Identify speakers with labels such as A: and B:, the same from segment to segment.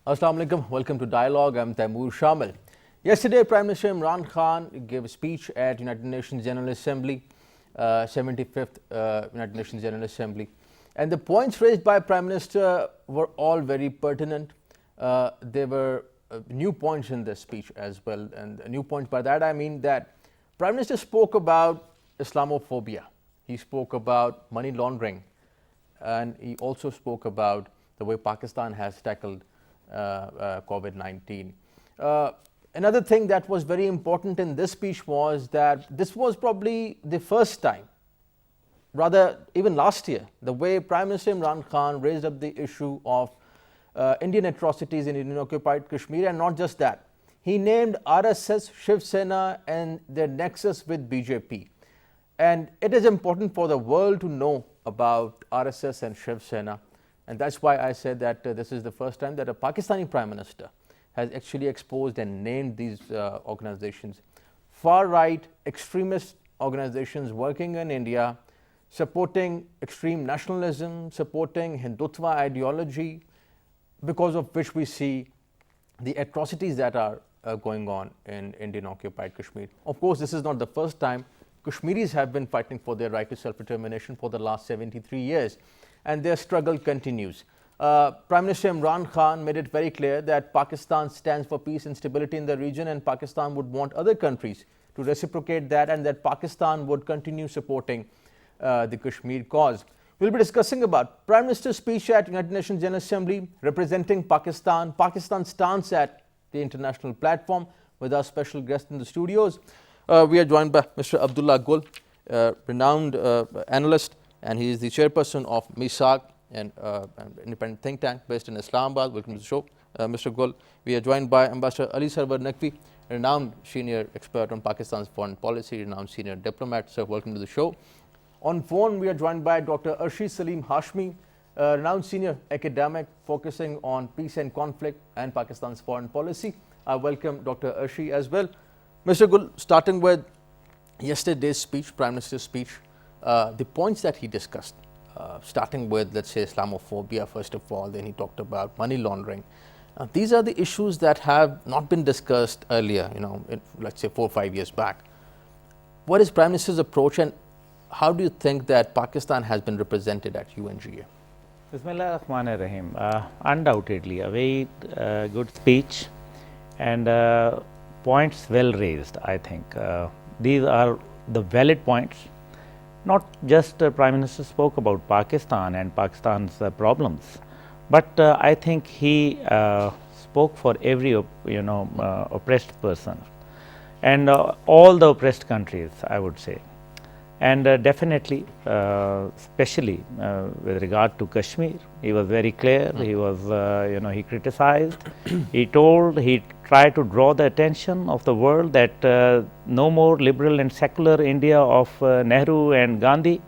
A: Assalamu alaikum. Welcome to Dialogue. I'm Taimur Shamil. Yesterday, Prime Minister Imran Khan gave a speech at United Nations General Assembly, 75th United Nations General Assembly. And the points raised by Prime Minister were all very pertinent. There were new points in this speech as well. And new points, by that I mean that Prime Minister spoke about Islamophobia. He spoke about money laundering. And he also spoke about the way Pakistan has tackled COVID-19. Another thing that was very important in this speech was that this was probably the first time, rather even last year, the way Prime Minister Imran Khan raised up the issue of Indian atrocities in Indian-occupied Kashmir, and not just that. He named RSS, Shiv Sena and their nexus with BJP. And it is important for the world to know about RSS and Shiv Sena. And that's why I said that this is the first time that a Pakistani Prime Minister has actually exposed and named these organizations. Far-right extremist organizations working in India, supporting extreme nationalism, supporting Hindutva ideology, because of which we see the atrocities that are going on in Indian-occupied Kashmir. Of course, this is not the first time. Kashmiris have been fighting for their right to self-determination for the last 73 years. And their struggle continues. Prime Minister Imran Khan made it very clear that Pakistan stands for peace and stability in the region, and Pakistan would want other countries to reciprocate that, and that Pakistan would continue supporting the Kashmir cause. We'll be discussing about Prime Minister's speech at United Nations General Assembly, representing Pakistan, Pakistan's stance at the international platform, with our special guest in the studios. We are joined by Mr. Abdullah Gul, renowned analyst, and he is the chairperson of MISAQ, an independent think tank based in Islamabad. Welcome to the show, Mr. Gul. We are joined by Ambassador Ali Sarwar Naqvi, a renowned senior expert on Pakistan's foreign policy, renowned senior diplomat. Sir, welcome to the show. On phone, we are joined by Dr. Arshi Salim Hashmi, a renowned senior academic focusing on peace and conflict and Pakistan's foreign policy. I welcome Dr. Arshi as well. Mr. Gul, starting with yesterday's speech, Prime Minister's speech, the points that he discussed, starting with, let's say, Islamophobia, first of all, then he talked about money laundering. These are the issues that have not been discussed earlier, let's say 4 or 5 years back. What is Prime Minister's approach, and how do you think that Pakistan has been represented at UNGA?
B: Bismillah ar-Rahman ar-Rahim. Undoubtedly, a very good speech and points well raised, I think. These are the valid points. Not just Prime Minister spoke about Pakistan and Pakistan's problems, but I think he spoke for every oppressed person and all the oppressed countries, I would say. And definitely, especially with regard to Kashmir, he was very clear. He was, he criticized. He tried to draw the attention of the world that no more liberal and secular India of Nehru and Gandhi,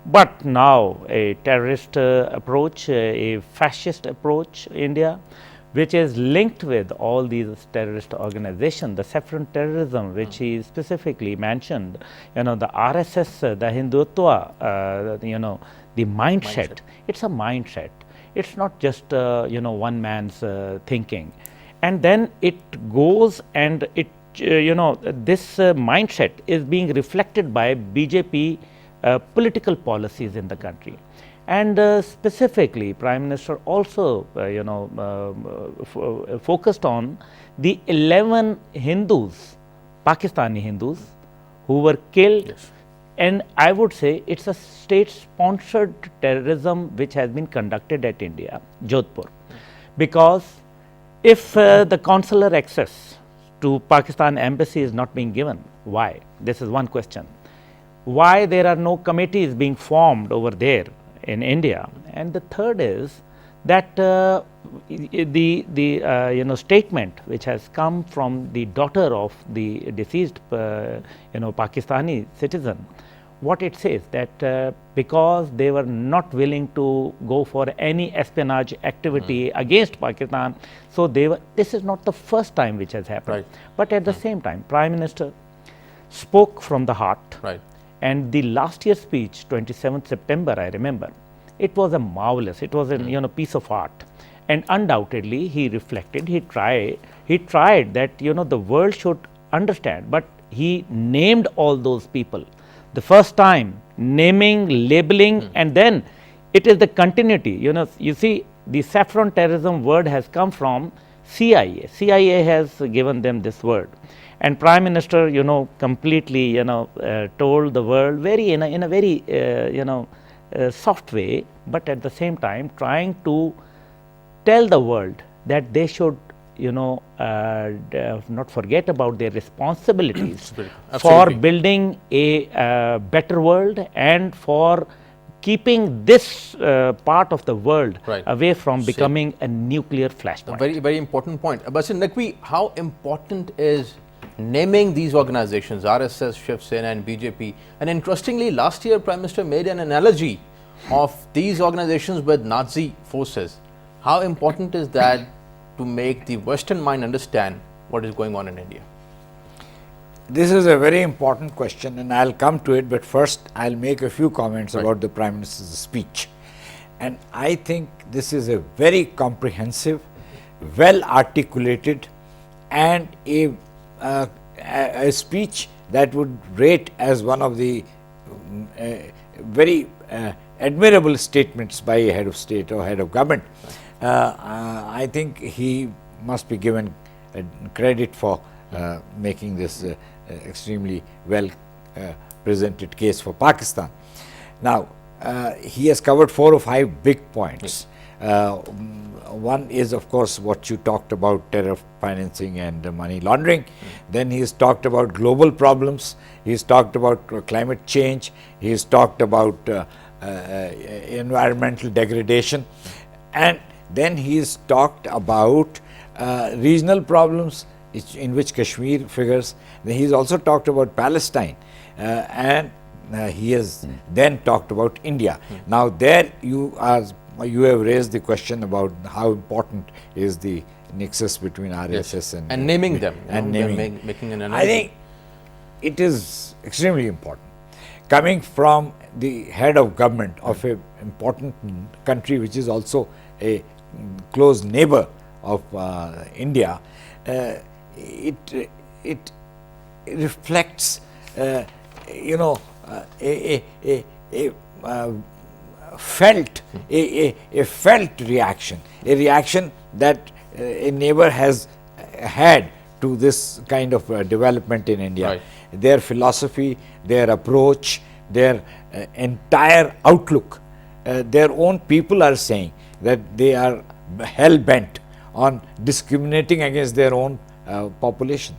B: but now a terrorist approach, a fascist approach, India, which is linked with all these terrorist organizations, the saffron terrorism, which he specifically mentioned, the RSS, the Hindutva, the mindset. It's a mindset. It's not just, one man's thinking. And then it goes and it, this mindset is being reflected by BJP political policies in the country. And specifically, Prime Minister also, focused on the 11 Hindus, Pakistani Hindus, who were killed.
A: Yes.
B: And I would say it's a state-sponsored terrorism which has been conducted at India, Jodhpur. Because if the consular access to Pakistan embassy is not being given, why? This is one question. Why there are no committees being formed over there in India? And the third is that the statement which has come from the daughter of the deceased Pakistani citizen, what it says that because they were not willing to go for any espionage activity against Pakistan, so this is not the first time which has happened.
A: Right.
B: But at the same time, Prime Minister spoke from the heart.
A: Right.
B: And the last year's speech, 27th September, I remember, it was a marvelous, it was a piece of art. And undoubtedly, he reflected, he tried that, the world should understand, but he named all those people. The first time, naming, labeling, and then it is the continuity. You see, the saffron terrorism word has come from CIA. CIA has given them this word. And Prime Minister, completely, told the world in a very, soft way, but at the same time trying to tell the world that they should, not forget about their responsibilities for
A: Absolutely.
B: building a better world and for keeping this part of the world
A: Right.
B: away from
A: Same.
B: becoming a nuclear flashpoint.
A: Very, very important point. But Naqvi, how important is naming these organizations, RSS, Shiv Sena and BJP? And interestingly, last year Prime Minister made an analogy of these organizations with Nazi forces. How important is that to make the Western mind understand what is going on in India?
C: This is a very important question and I'll come to it, but first I'll make a few comments about the Prime Minister's speech. And I think this is a very comprehensive, well articulated and a speech that would rate as one of the very admirable statements by a head of state or head of government. I think he must be given credit for making this extremely well presented case for Pakistan. Now, he has covered 4 or 5 big points. One is, of course, what you talked about, terror financing and money laundering. Then he has talked about global problems. He has talked about climate change. He has talked about environmental degradation. And then he has talked about regional problems in which Kashmir figures. Then he has also talked about Palestine and he has then talked about India. Now there you have raised the question about how important is the nexus between RSS
A: and naming them,
C: and naming.
A: making an
C: I
A: analogy.
C: think it is extremely important. Coming from the head of government of an important country which is also a close neighbor of India, it reflects, a felt reaction, a reaction that a neighbor has had to this kind of development in India.
A: Right.
C: Their philosophy, their approach, their entire outlook, their own people are saying that they are hell bent on discriminating against their own population.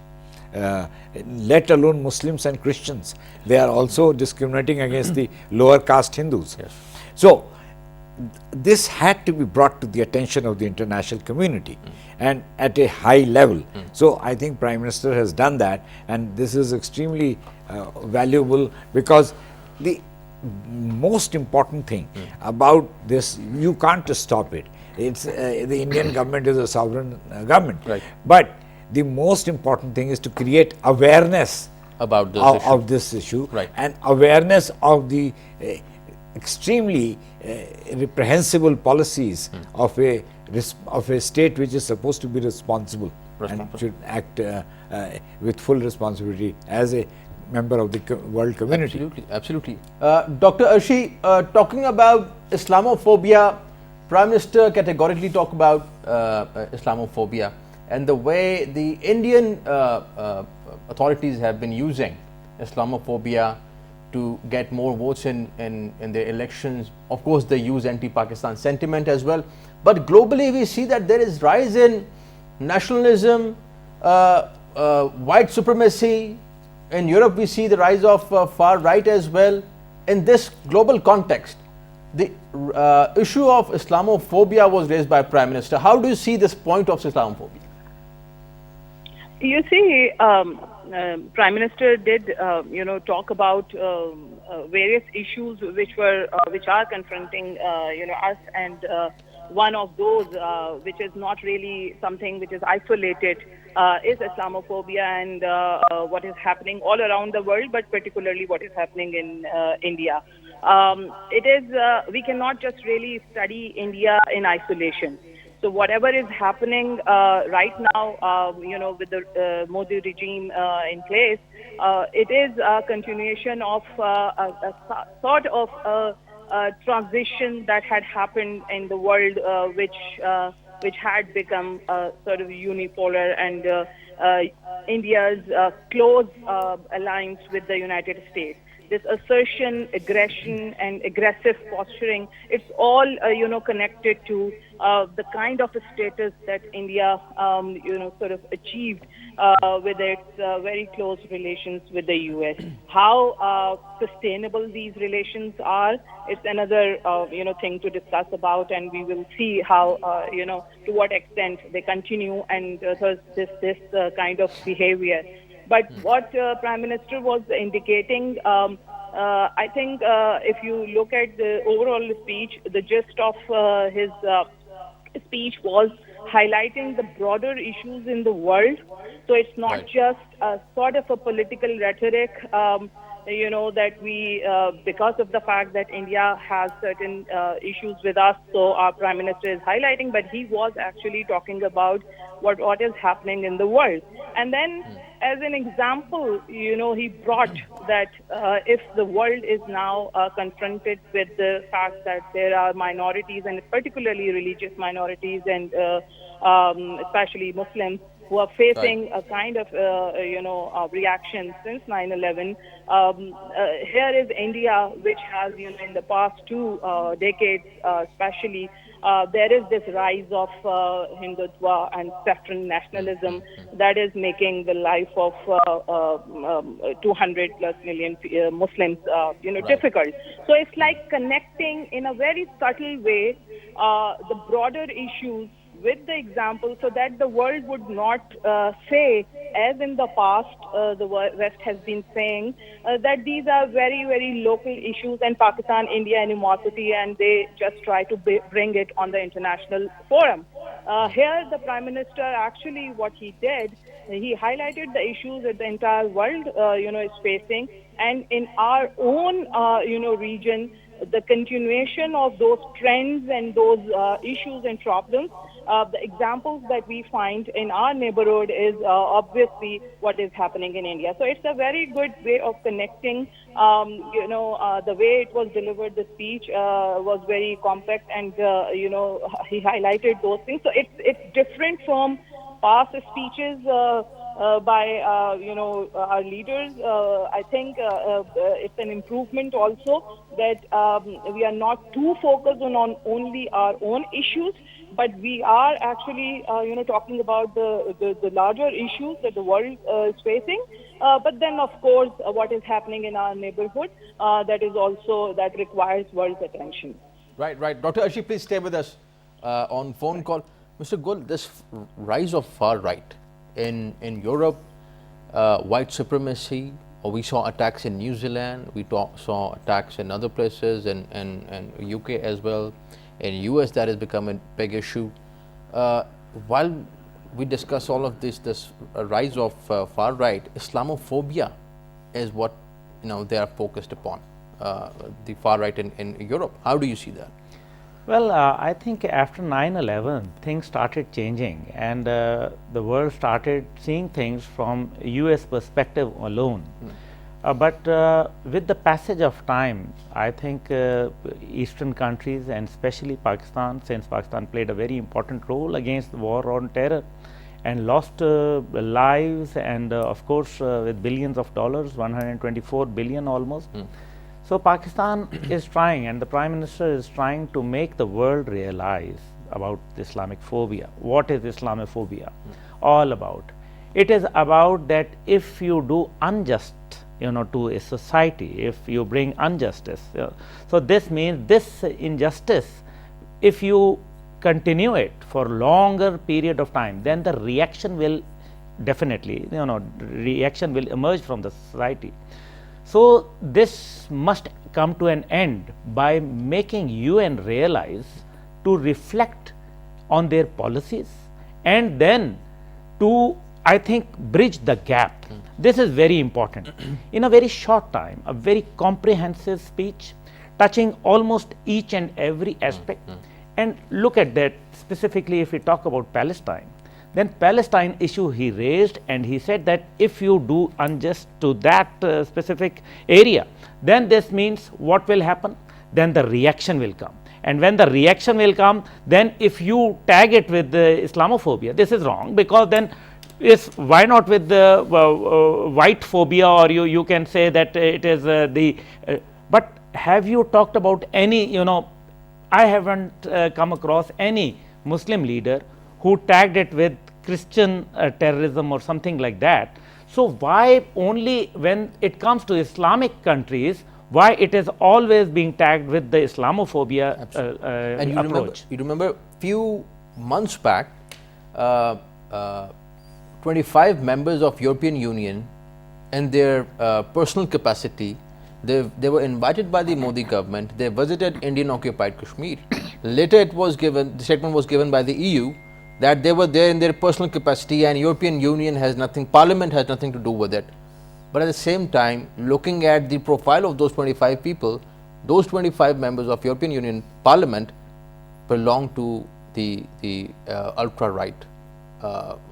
C: Let alone Muslims and Christians, they are also discriminating against the lower caste Hindus.
A: Yes.
C: So, this had to be brought to the attention of the international community and at a high level. So, I think Prime Minister has done that, and this is extremely valuable, because the most important thing about this, you can't stop it. It's the Indian government is a sovereign government,
A: Right.
C: but the most important thing is to create awareness
A: About this issue.
C: of this issue,
A: Right.
C: and awareness of the extremely reprehensible policies of a state which is supposed to be responsible and should act with full responsibility as a member of the world community.
A: Absolutely, absolutely. Dr. Arshi, talking about Islamophobia, Prime Minister categorically talked about Islamophobia and the way the Indian authorities have been using Islamophobia to get more votes in their elections. Of course, they use anti-Pakistan sentiment as well. But globally, we see that there is rise in nationalism, white supremacy. In Europe, we see the rise of far right as well. In this global context, the issue of Islamophobia was raised by Prime Minister. How do you see this point of Islamophobia?
D: You see, Prime Minister did, talk about various issues which are confronting, us, and one of those, which is not really something which is isolated, is Islamophobia and what is happening all around the world, but particularly what is happening in India. It is we cannot just really study India in isolation. So whatever is happening right now, with the Modi regime in place, it is a continuation of sort of a transition that had happened in the world, which had become sort of unipolar, and India's close alliance with the United States. This assertion, aggression, and aggressive posturing, it's all, connected to the kind of a status that India, sort of achieved with its very close relations with the U.S. How sustainable these relations are, it's another, thing to discuss about, and we will see how, to what extent they continue, and this kind of behavior. But what Prime Minister was indicating, I think if you look at the overall speech, the gist of his speech was highlighting the broader issues in the world. So it's not
A: Right.
D: just a sort of a political rhetoric, that we, because of the fact that India has certain issues with us, so our Prime Minister is highlighting, but he was actually talking about what is happening in the world. And then, as an example, he brought that if the world is now confronted with the fact that there are minorities, and particularly religious minorities, and especially Muslims, who are facing a kind of, reaction since 9/11. Here is India, which has, in the past 2 decades, especially, there is this rise of Hindutva and saffron nationalism that is making the life of 200 plus million Muslims, difficult. So it's like connecting in a very subtle way the broader issues with the example, so that the world would not say, as in the past, the West has been saying, that these are very, very local issues, and Pakistan, India animosity, and they just try to bring it on the international forum. Here, the Prime Minister actually, what he did, he highlighted the issues that the entire world, is facing, and in our own, region, the continuation of those trends and those issues and problems. The examples that we find in our neighborhood is obviously what is happening in India. So it's a very good way of connecting. The way it was delivered, the speech was very compact, and he highlighted those things. So it's different from past speeches by our leaders. I think it's an improvement also that we are not too focused on only our own issues, but we are actually talking about the larger issues that the world is facing. But then, of course, what is happening in our neighborhood, that requires world's attention.
A: Right, right. Dr. Arshi, please stay with us on phone call. Mr. Gul, this rise of far right in Europe, white supremacy, we saw attacks in New Zealand, we saw attacks in other places, and UK as well. In US, that has become a big issue. While we discuss all of this rise of far right, Islamophobia is what they are focused upon. The far right in Europe. How do you see that?
B: Well, I think after 9/11, things started changing, and the world started seeing things from US perspective alone. But with the passage of time, I think Eastern countries, and especially Pakistan, since Pakistan played a very important role against the war on terror and lost lives, and of course with billions of dollars, 124 billion almost. So Pakistan is trying, and the Prime Minister is trying to make the world realize about Islamic phobia. What is Islamophobia all about? It is about that if you do unjust, to a society, if you bring injustice, so this means this injustice, if you continue it for longer period of time, then the reaction will definitely, reaction will emerge from the society. So this must come to an end by making UN realize to reflect on their policies, and then to, I think, bridge the gap. This is very important. In a very short time, a very comprehensive speech touching almost each and every aspect, And look at that specifically if we talk about Palestine. Then Palestine issue he raised, and he said that if you do unjust to that specific area, then this means what will happen? Then the reaction will come. And when the reaction will come, then if you tag it with the Islamophobia, this is wrong, because then why not with the white phobia, or you can say that it is but have you talked about any, I haven't come across any Muslim leader who tagged it with Christian terrorism or something like that. So why only when it comes to Islamic countries, why it is always being tagged with the Islamophobia
A: And
B: approach?
A: you remember few months back, 25 members of European Union in their personal capacity, they were invited by the Modi government. They visited Indian occupied Kashmir. Later the statement was given by the EU that they were there in their personal capacity, and European Union has nothing, Parliament has nothing to do with it. But at the same time, looking at the profile of those 25 people, those 25 members of European Union Parliament belong to the ultra-right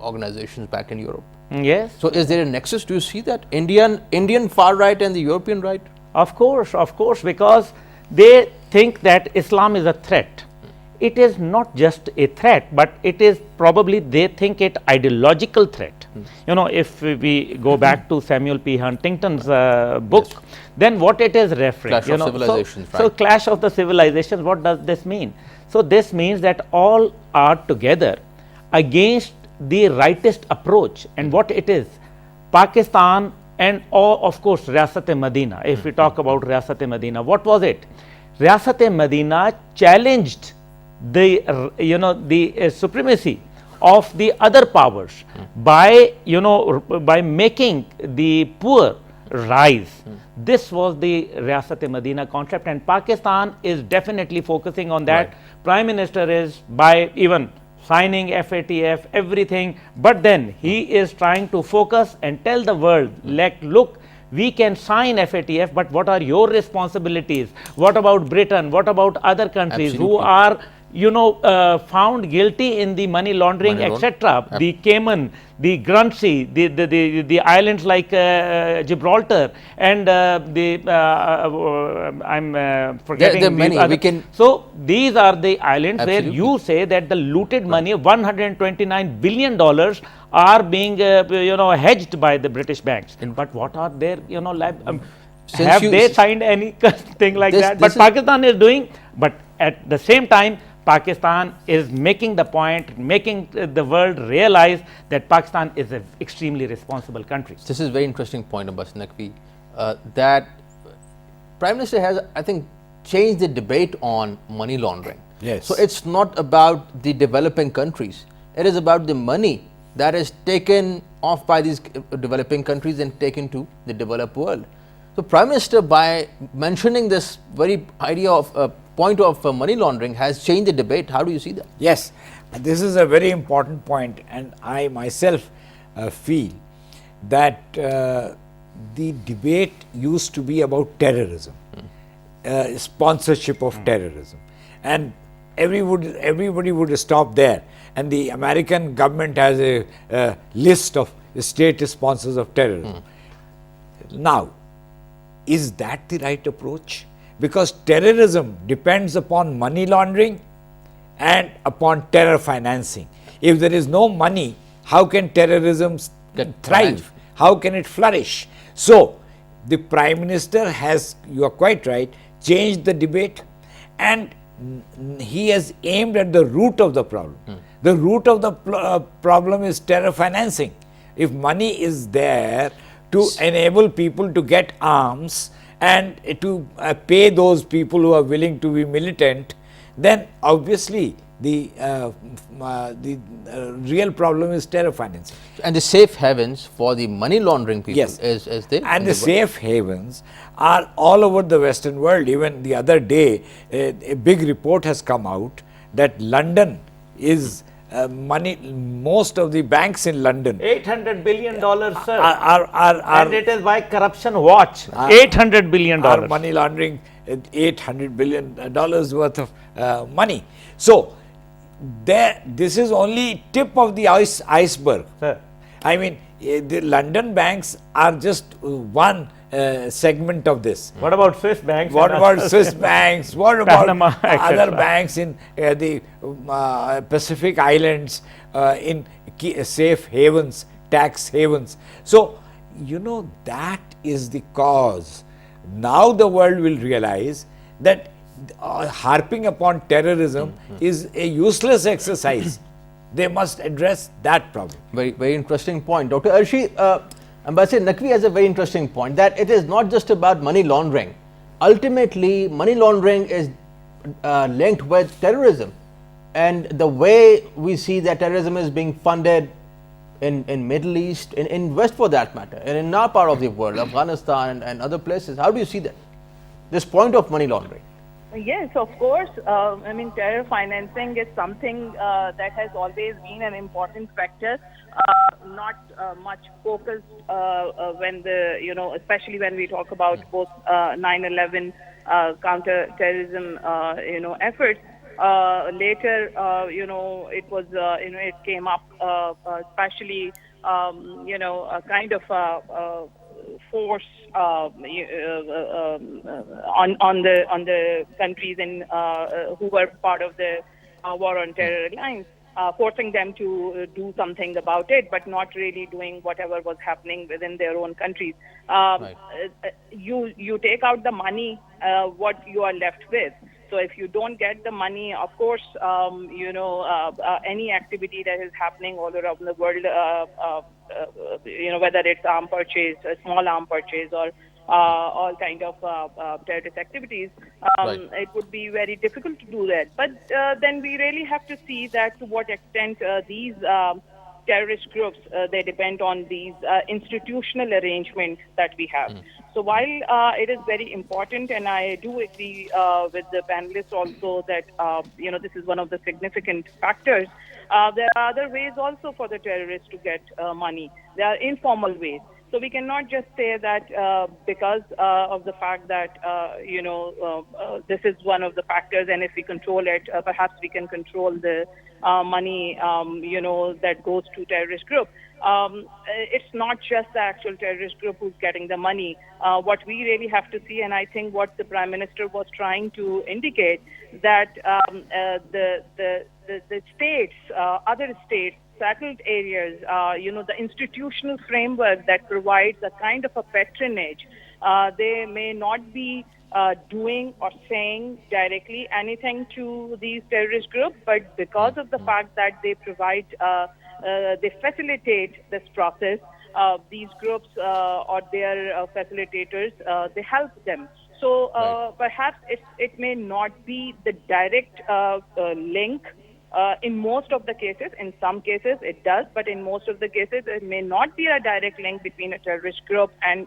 A: organizations back in Europe.
B: Yes.
A: So is there a nexus? Do you see that Indian far right and the European right?
B: Of course, because they think that Islam is a threat. It is not just a threat, but it is probably, they think it ideological threat. If we go back to Samuel P. Huntington's book, then what it is referring,
A: Clash of Civilizations,
B: so
A: right.
B: Clash of the Civilizations, what does this mean? So this means that all are together against the rightist approach. And what it is, Pakistan and of course Riyasat-e-Madina. If we talk about Riyasat-e-Madina, what was it? Riyasat-e-Madina challenged the supremacy of the other powers by making the poor rise. This was the Riyasat-e-Madina concept, and Pakistan is definitely focusing on that.
A: Right.
B: Prime Minister is by even signing FATF, everything, but then he is trying to focus and tell the world, look, we can sign FATF, but what are your responsibilities? What about Britain? What about other countries who are found guilty in the money laundering, etc.? The Cayman, the Guernsey, the islands like Gibraltar, and I'm forgetting
A: there are many.
B: other. So these are the islands where you say that the looted money, $129 billion, are being hedged by the British banks. But what are their have they signed anything like that? But Pakistan is doing. But at the same time, Pakistan is making the point, making the world realize that Pakistan is an extremely responsible country.
A: This is a very interesting point, Abbas Naqvi, that Prime Minister has, I think, changed the debate on money laundering.
C: Yes.
A: So it's not about the developing countries. It is about the money that is taken off by these developing countries and taken to the developed world. So Prime Minister, by mentioning this very idea of point of money laundering, has changed the debate. How do you see that?
C: Yes, this is a very important point, and I myself feel that the debate used to be about terrorism, sponsorship of terrorism, and everybody would stop there, and the American government has a list of state sponsors of terrorism. Now, is that the right approach? Because terrorism depends upon money laundering and upon terror financing. If there is no money, how can terrorism thrive? How can it flourish? So, the Prime Minister has, you are quite right, changed the debate, and he has aimed at the root of the problem. The root of the problem is terror financing. If money is there to enable people to get arms and to pay those people who are willing to be militant, then obviously the real problem is terror financing.
A: And the safe havens for the money laundering people is there.
C: And the safe havens are all over the Western world. Even the other day, a big report has come out that London is most of the banks in London.
B: $800 billion, sir.
C: And
B: it is by Corruption Watch. $800 billion.
C: Are money laundering $800 billion worth of money. So, this is only tip of the iceberg.
B: Sir.
C: I mean, the London banks are just one segment of this.
B: What about Swiss banks?
C: What about Swiss banks? What about
B: Panama,
C: other
B: etc.?
C: banks in the Pacific Islands, in safe havens, tax havens? So, you know, that is the cause. Now the world will realize that harping upon terrorism is a useless exercise. They must address that problem.
A: Very interesting point. Dr. Arshi, Ambassador Naqvi has a very interesting point that it is not just about money laundering. Ultimately, money laundering is linked with terrorism. And the way we see that terrorism is being funded in Middle East, in West for that matter, and in our part of the world, Afghanistan and other places, how do you see that? This point of money laundering?
D: Yes, of course. I mean, terror financing is something that has always been an important factor, not much focused when especially when we talk about both 9/11 counter-terrorism, efforts. Later, it was, it came up, especially, a kind of force on the countries who were part of the war on terror alliance, forcing them to do something about it, but not really doing whatever was happening within their own countries.
A: Right.
D: You take out the money, what you are left with. So if you don't get the money, of course, any activity that is happening all around the world, whether it's arm purchase, a small arm purchase, or all kind of terrorist activities,
A: Right.
D: it would be very difficult to do that. But then we really have to see that to what extent these terrorist groups, they depend on these institutional arrangements that we have. So while it is very important, and I do agree with the panelists also that, this is one of the significant factors, there are other ways also for the terrorists to get money. There are informal ways. So we cannot just say that because of the fact that, this is one of the factors, and if we control it, perhaps we can control the money, that goes to terrorist group. It's not just the actual terrorist group who's getting the money. What we really have to see, and I think what the Prime Minister was trying to indicate, that the states, other states, settled areas, the institutional framework that provides a kind of a patronage, they may not be doing or saying directly anything to these terrorist groups, but because of the fact that they provide, they facilitate this process, these groups or their facilitators, they help them. So perhaps it may not be the direct link. In most of the cases, in some cases it does, but in most of the cases it may not be a direct link between a terrorist group and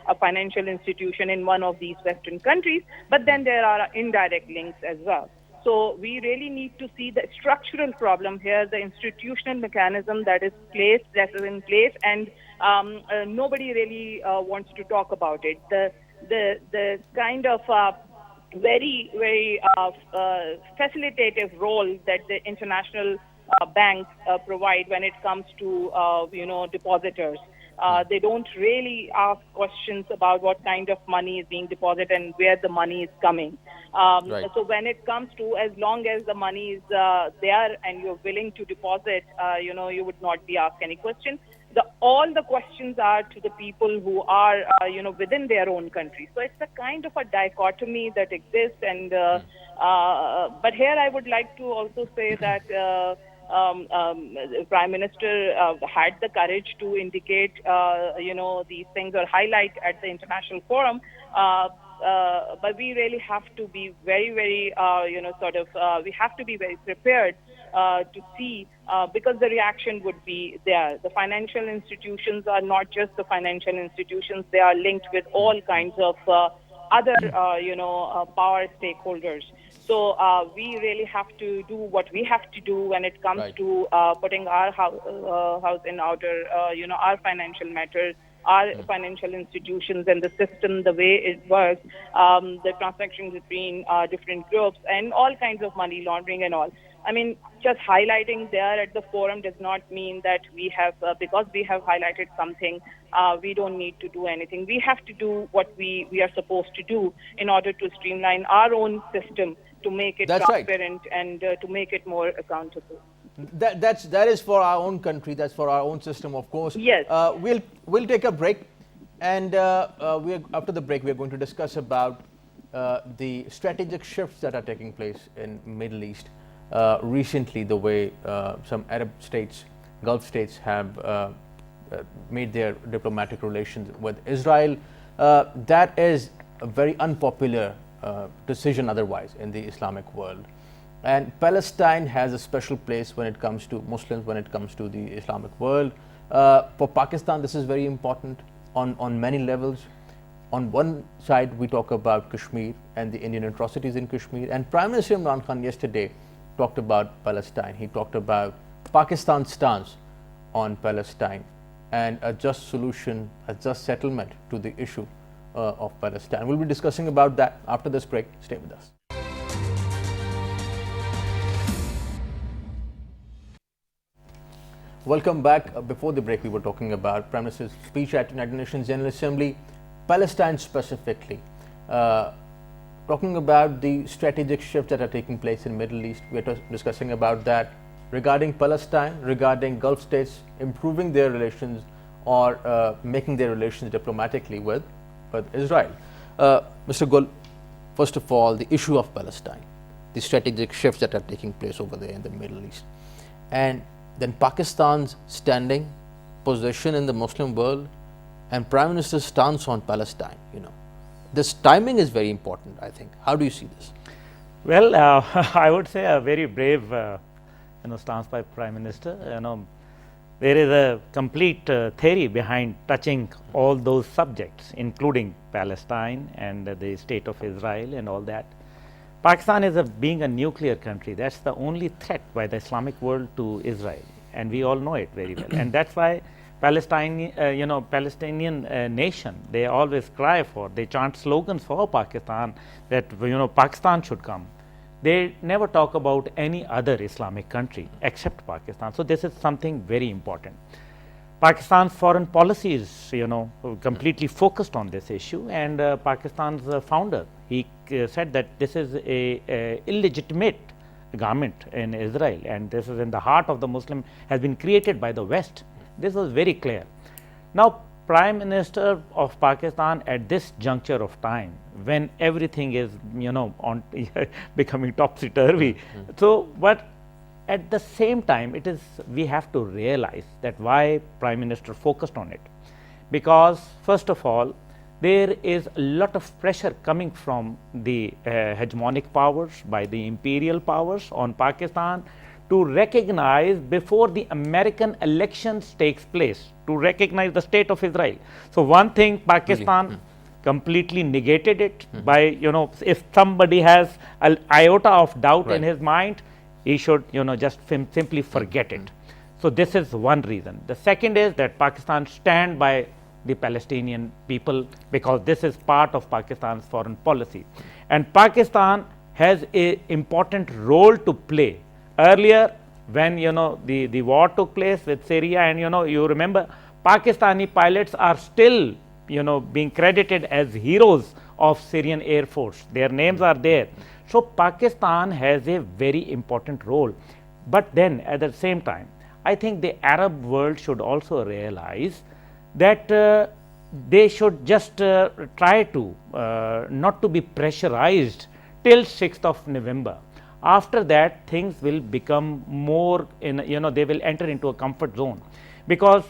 D: a financial institution in one of these Western countries, but then there are indirect links as well. So we really need to see the structural problem here, the institutional mechanism that is in place, and nobody really wants to talk about it. The kind of very, very facilitative role that the international banks provide when it comes to, depositors. They don't really ask questions about what kind of money is being deposited and where the money is coming.
A: Right.
D: So when it comes to, as long as the money is there and you're willing to deposit, you would not be asked any questions. All the questions are to the people who are, within their own country. So it's a kind of a dichotomy that exists. And but here I would like to also say that the Prime Minister had the courage to indicate, these things or highlight at the international forum. But we really have to be very, very, we have to be very prepared to see, because the reaction would be there. The financial institutions are not just the financial institutions, they are linked with all kinds of other, power stakeholders. So we really have to do what we have to do when it comes
A: Right.
D: to putting our house in order, our financial matters, our financial institutions and the system, the way it works, the transactions between different groups, and all kinds of money laundering and all. I mean, just highlighting there at the forum does not mean that we have, because we have highlighted something, we don't need to do anything. We have to do what we are supposed to do in order to streamline our own system, to make it
A: That's right.
D: transparent and to make it more accountable.
A: That is for our own country. That's for our own system, of course.
D: Yes.
A: We'll take a break, and after the break, we are going to discuss about the strategic shifts that are taking place in Middle East. Recently, the way some Arab states, Gulf states, have made their diplomatic relations with Israel. That is a very unpopular decision otherwise in the Islamic world. And Palestine has a special place when it comes to Muslims, when it comes to the Islamic world. For Pakistan, this is very important on many levels. On one side, we talk about Kashmir and the Indian atrocities in Kashmir. And Prime Minister Imran Khan yesterday talked about Palestine. He talked about Pakistan's stance on Palestine and a just solution, a just settlement to the issue of Palestine. We'll be discussing about that after this break. Stay with us. Welcome back. Before the break, we were talking about Prime Minister's speech at United Nations General Assembly, Palestine specifically. Talking about the strategic shifts that are taking place in Middle East. We are discussing about that regarding Palestine, regarding Gulf states improving their relations or making their relations diplomatically with Israel. Mr. Gul, first of all, the issue of Palestine, the strategic shifts that are taking place over there in the Middle East, and then Pakistan's standing position in the Muslim world and Prime Minister's stance on Palestine. This timing is very important, I think. How do you see this?
B: Well, I would say a very brave stance by Prime Minister. There is a complete theory behind touching all those subjects, including Palestine and the state of Israel and all that. Pakistan is being a nuclear country. That's the only threat by the Islamic world to Israel, and we all know it very well. And that's why Palestinian nation, they always cry for, they chant slogans for Pakistan that Pakistan should come. They never talk about any other Islamic country except Pakistan. So this is something very important. Pakistan's foreign policy is completely focused on this issue, and Pakistan's founder, he said that this is a illegitimate government in Israel, and this is in the heart of the Muslim, has been created by the West. This was very clear. Now, Prime Minister of Pakistan at this juncture of time, when everything is on becoming topsy-turvy. So, but at the same time, we have to realize that why Prime Minister focused on it, because first of all, there is a lot of pressure coming from the hegemonic powers, by the imperial powers on Pakistan, to recognize before the American elections takes place, to recognize the state of Israel. So one thing, Pakistan completely negated it by, if somebody has an iota of doubt in his mind, he should, just simply forget it. So this is one reason. The second is that Pakistan stand by the Palestinian people, because this is part of Pakistan's foreign policy. And Pakistan has an important role to play. Earlier, when the war took place with Syria, and you remember, Pakistani pilots are still being credited as heroes of Syrian Air Force. Their names are there. So Pakistan has a very important role. But then at the same time, I think the Arab world should also realize that they should just try to not to be pressurized till 6th of November. After that, things will become more they will enter into a comfort zone, because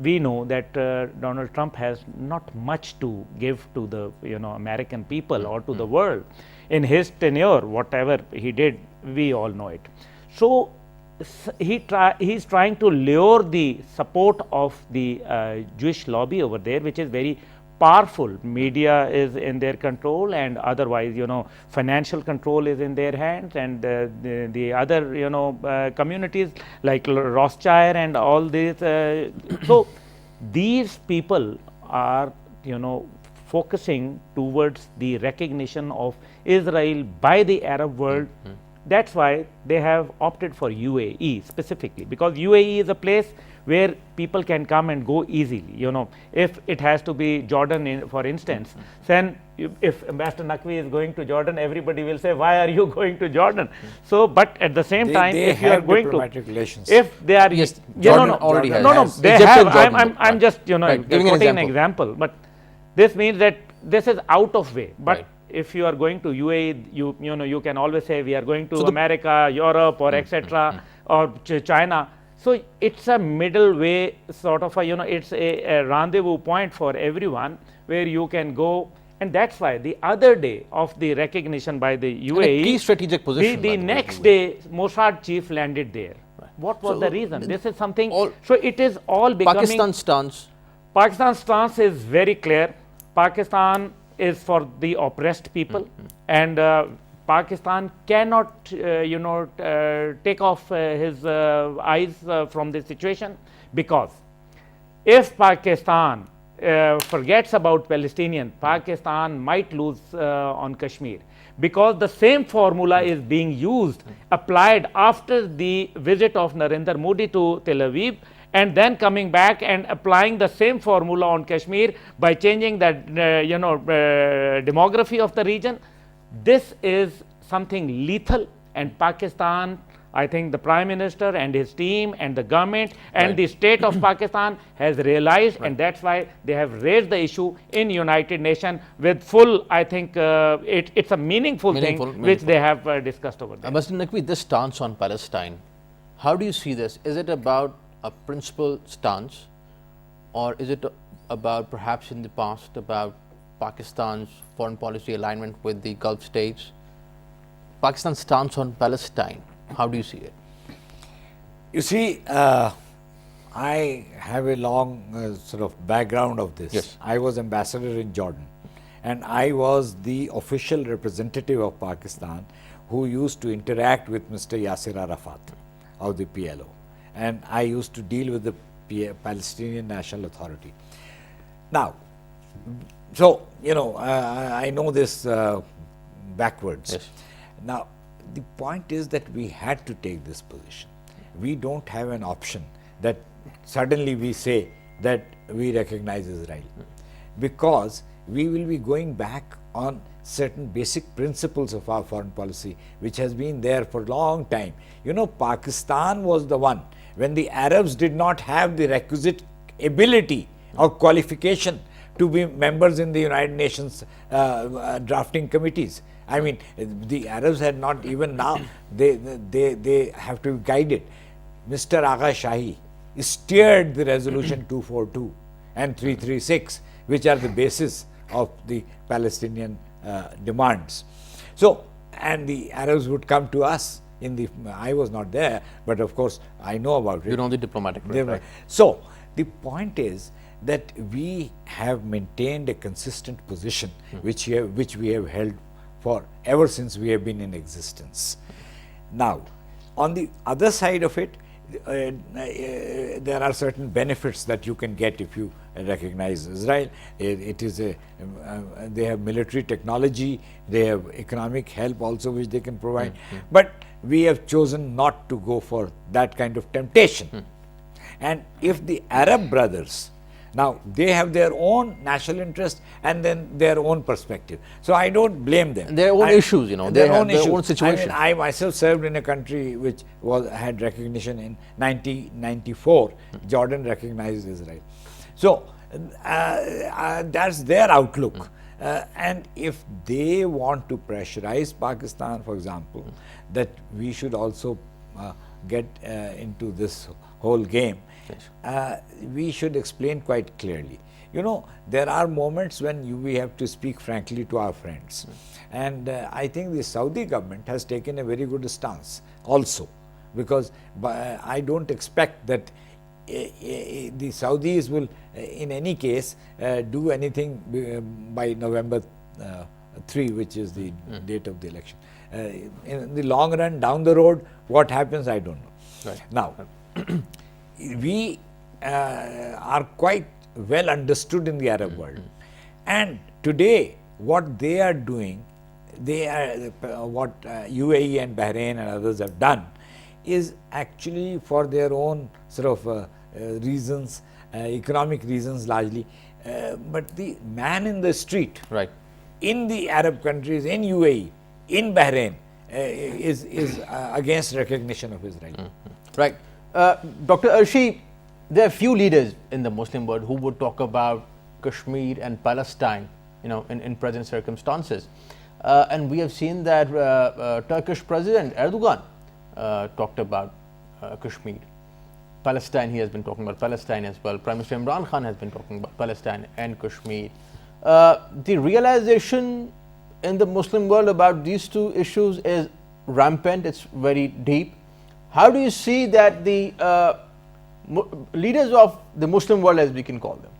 B: we know that Donald Trump has not much to give to the American people or to the world. In his tenure, whatever he did, we all know it. So he's trying to lure the support of the Jewish lobby over there, which is very powerful. Media is in their control, and otherwise financial control is in their hands, and the other communities like Rothschild and all this. So these people are, focusing towards the recognition of Israel by the Arab world. That's why they have opted for UAE specifically, because UAE is a place where people can come and go easily. If it has to be Jordan, for instance, then if Ambassador Naqvi is going to Jordan, everybody will say, why are you going to Jordan? So, but at the same time,
C: they
B: if you are
C: have
B: going to,
C: diplomatic relations.
B: if they are,
A: Yes,
B: Yeah,
A: Jordan already has.
B: no,
A: Has.
B: they
A: Egypt
B: have.
A: and Jordan.
B: I'm
A: Right.
B: just,
A: Right. Giving
B: quoting an
A: example.
B: example, but this means that this is out of way. But
A: Right.
B: if you are going to UAE, you can always say we are going to
A: So the-
B: America, Europe, or etc., or China. So it's a middle way, sort of it's a rendezvous point for everyone where you can go. And that's why the other day of the recognition by the UAE,
A: key strategic position, by
B: the
A: the way,
B: next
A: UAE.
B: day Mossad chief landed there. What was
A: So,
B: the reason? This is something.
A: all-
B: So it is all becoming.
A: Pakistan's stance.
B: Pakistan's stance is very clear. Pakistan is for the oppressed people, and Pakistan cannot, take off his eyes from the situation, because if Pakistan forgets about Palestinian, Pakistan might lose on Kashmir, because the same formula is being used, applied after the visit of Narendra Modi to Tel Aviv, and then coming back and applying the same formula on Kashmir by changing the demography of the region. This is something lethal, and Pakistan, I think the Prime Minister and his team and the government and the state of Pakistan has realized, and that's why they have raised the issue in United Nations with full, I think it's a meaningful thing which they have discussed over there.
A: Ambassador Naqvi, this stance on Palestine, how do you see this? Is it about a principled stance, or is it about perhaps in the past about Pakistan's foreign policy alignment with the Gulf states? Pakistan's stance on Palestine, how do you see it?
C: You see, I have a long sort of background of this.
A: Yes.
C: I was ambassador in Jordan, and I was the official representative of Pakistan who used to interact with Mr. Yasser Arafat of the PLO, and I used to deal with the Palestinian National Authority. Now, so I know this backwards.
A: Yes.
C: Now, the point is that we had to take this position. We don't have an option that suddenly we say that we recognize Israel, because we will be going back on certain basic principles of our foreign policy, which has been there for a long time. Pakistan was the one, when the Arabs did not have the requisite ability or qualification to be members in the United Nations drafting committees. I mean, the Arabs had not, even now, they have to be guided. Mr. Agha Shahi steered the resolution 242 and 336, which are the basis of the Palestinian demands. So, and the Arabs would come to us I was not there, but of course I know about it.
A: You know the diplomatic
C: They
A: route,
C: were-
A: right?
C: So, the point is that we have maintained a consistent position which we have held for ever since we have been in existence. Now, on the other side of it, there are certain benefits that you can get if you recognize Israel. They have military technology, they have economic help also which they can provide, but we have chosen not to go for that kind of temptation. And if the Arab brothers, now they have their own national interest and then their own perspective. So I don't blame them.
A: And their own issues, they have their own
C: issues.
A: situation.
C: I mean, I myself served in a country which had recognition in 1994. Jordan recognized Israel. So that's their outlook. And if they want to pressurize Pakistan, for example, that we should also get into this whole game, we should explain quite clearly. There are moments when we have to speak frankly to our friends. And I think the Saudi government has taken a very good stance also, because I don't expect that the Saudis will in any case do anything by November 3, which is the date of the election. In the long run, down the road, what happens, I don't know.
A: Right.
C: Now, we are quite well understood in the Arab world. And today, what they are doing, they are what UAE and Bahrain and others have done, is actually for their own sort of reasons, economic reasons largely. But the man in the street,
A: Right.
C: in the Arab countries, in UAE, in Bahrain, is against recognition of his right.
A: Right. Dr. Arshi, there are few leaders in the Muslim world who would talk about Kashmir and Palestine, in present circumstances. And we have seen that Turkish President Erdogan talked about Kashmir. Palestine, he has been talking about Palestine as well. Prime Minister Imran Khan has been talking about Palestine and Kashmir. The realization in the Muslim world about these two issues is rampant, it's very deep. How do you see that the leaders of the Muslim world, as we can call them,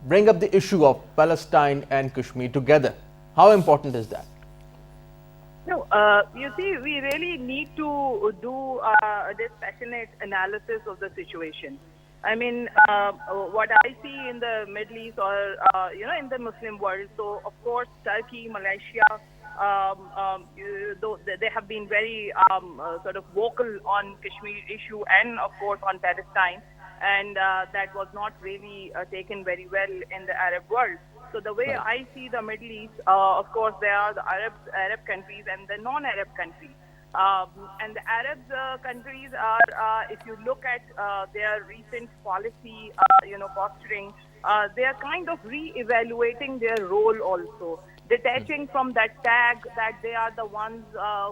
A: bring up the issue of Palestine and Kashmir together? How important is that?
D: No, you see, we really need to do a dispassionate analysis of the situation. I mean, what I see in the Middle East or, in the Muslim world, so of course, Turkey, Malaysia, they have been very sort of vocal on Kashmir issue and of course on Palestine, and that was not really taken very well in the Arab world. So the way I see the Middle East, of course, there are the Arab countries and the non-Arab countries. And the Arab countries are, if you look at their recent policy, posturing, they are kind of re-evaluating their role also, detaching from that tag that they are the ones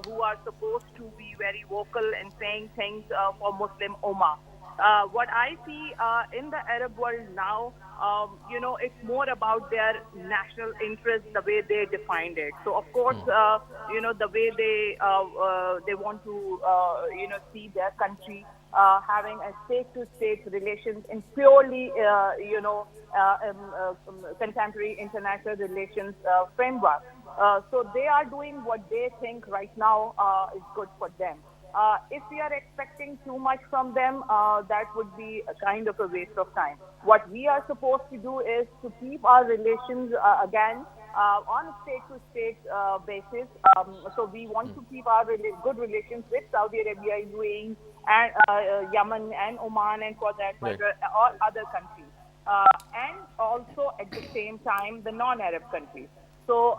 D: who are supposed to be very vocal and saying things for Muslim Ummah. What I see in the Arab world now, it's more about their national interest, the way they defined it. So, of course, the way they want to, see their country having a state-to-state relations in purely, contemporary international relations framework. So they are doing what they think right now is good for them. If we are expecting too much from them, that would be a kind of a waste of time. What we are supposed to do is to keep our relations again on a state-to-state basis. So we want to keep our good relations with Saudi Arabia, UAE, and Yemen, and Oman, and for that matter, all other countries. And also at the same time, the non-Arab countries. So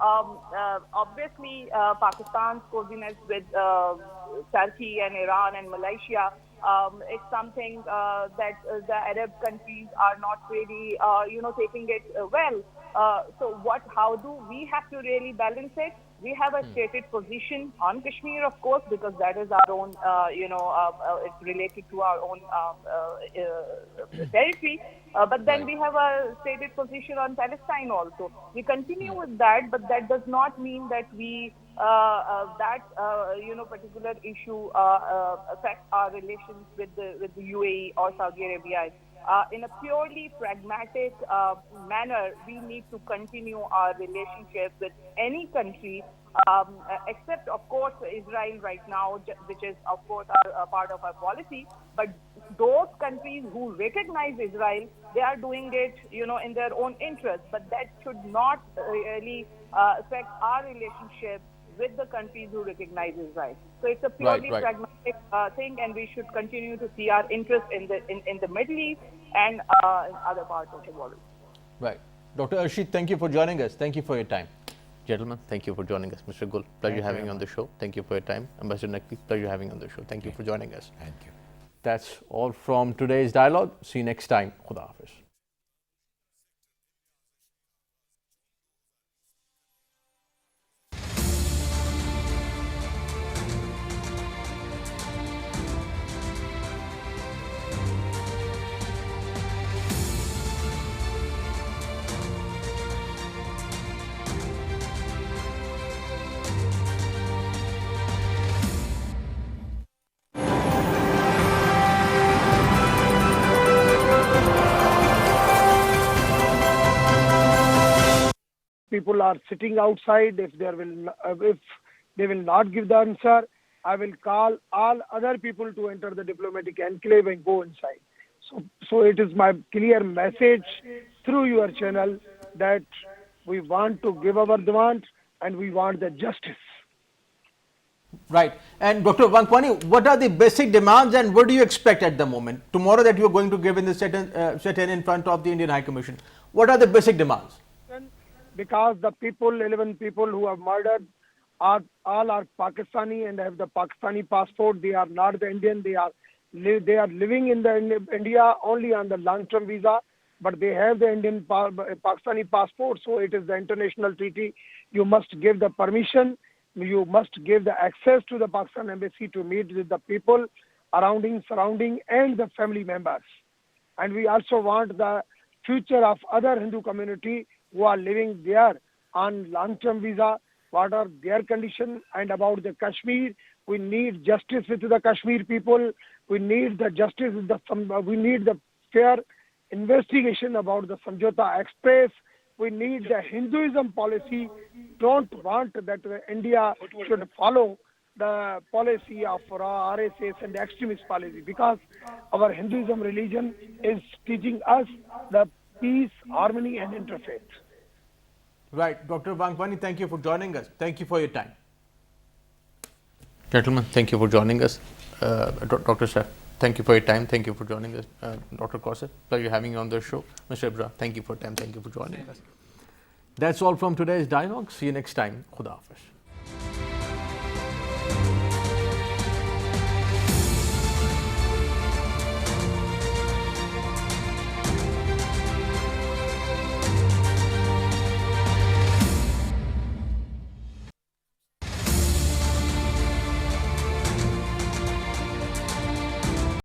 D: obviously, Pakistan's coziness with Turkey and Iran and Malaysia is something that the Arab countries are not really, taking it well. So how do we have to really balance it? We have a stated position on Kashmir, of course, because that is our own, it's related to our own territory. But then we have a stated position on Palestine also. We continue with that, but that does not mean that we, particular issue affects our relations with the UAE or Saudi Arabia. In a purely pragmatic manner, we need to continue our relationship with any country, except, of course, Israel right now, which is, of course, a part of our policy. But those countries who recognize Israel, they are doing it, in their own interest. But that should not really affect our relationship with the countries who recognize Israel. So it's a purely pragmatic thing, and we should continue to see our interest in the Middle East and in other parts of the world.
A: Right. Dr. Arshid, thank you for joining us. Thank you for your time. Gentlemen, thank you for joining us. Mr. Gul, pleasure having you on the show. Thank you for your time. Ambassador Naqvi, pleasure having you on the show. Thank you for joining us.
C: Thank you.
A: That's all from today's dialogue. See you next time. Khuda Hafiz.
E: People are sitting outside. If they will not give the answer, I will call all other people to enter the diplomatic enclave and go inside. So it is my clear message through your channel that we want to give our demand and we want the justice.
A: Right. And Dr. Vankwani, what are the basic demands and what do you expect at the moment? Tomorrow that you are going to give in the sit-in in front of the Indian High Commission, what are the basic demands?
E: Because the people, 11 people who are murdered, all are Pakistani and have the Pakistani passport. They are not the Indian. They are living in the India only on the long-term visa, but they have the Indian Pakistani passport. So it is the international treaty. You must give the permission. You must give the access to the Pakistan embassy to meet with the people surrounding and the family members. And we also want the future of other Hindu community who are living there on long-term visa, what are their condition, and about the Kashmir. We need justice with the Kashmir people. We need the justice with we need the fair investigation about the Samjhauta Express. We need the Hinduism policy. Don't want that India should follow the policy of RSS and the extremist policy, because our Hinduism religion is teaching us the peace, harmony and interfaith.
A: Right. Dr. Vankwani, thank you for joining us. Thank you for your time. Gentlemen, thank you for joining us. Dr. Shah, thank you for your time. Thank you for joining us. Dr. Kausar, pleasure having you on the show. Mr. Ibra, thank you for your time. Thank you for joining us. That's all from today's dialogue. See you next time. Khuda Hafiz.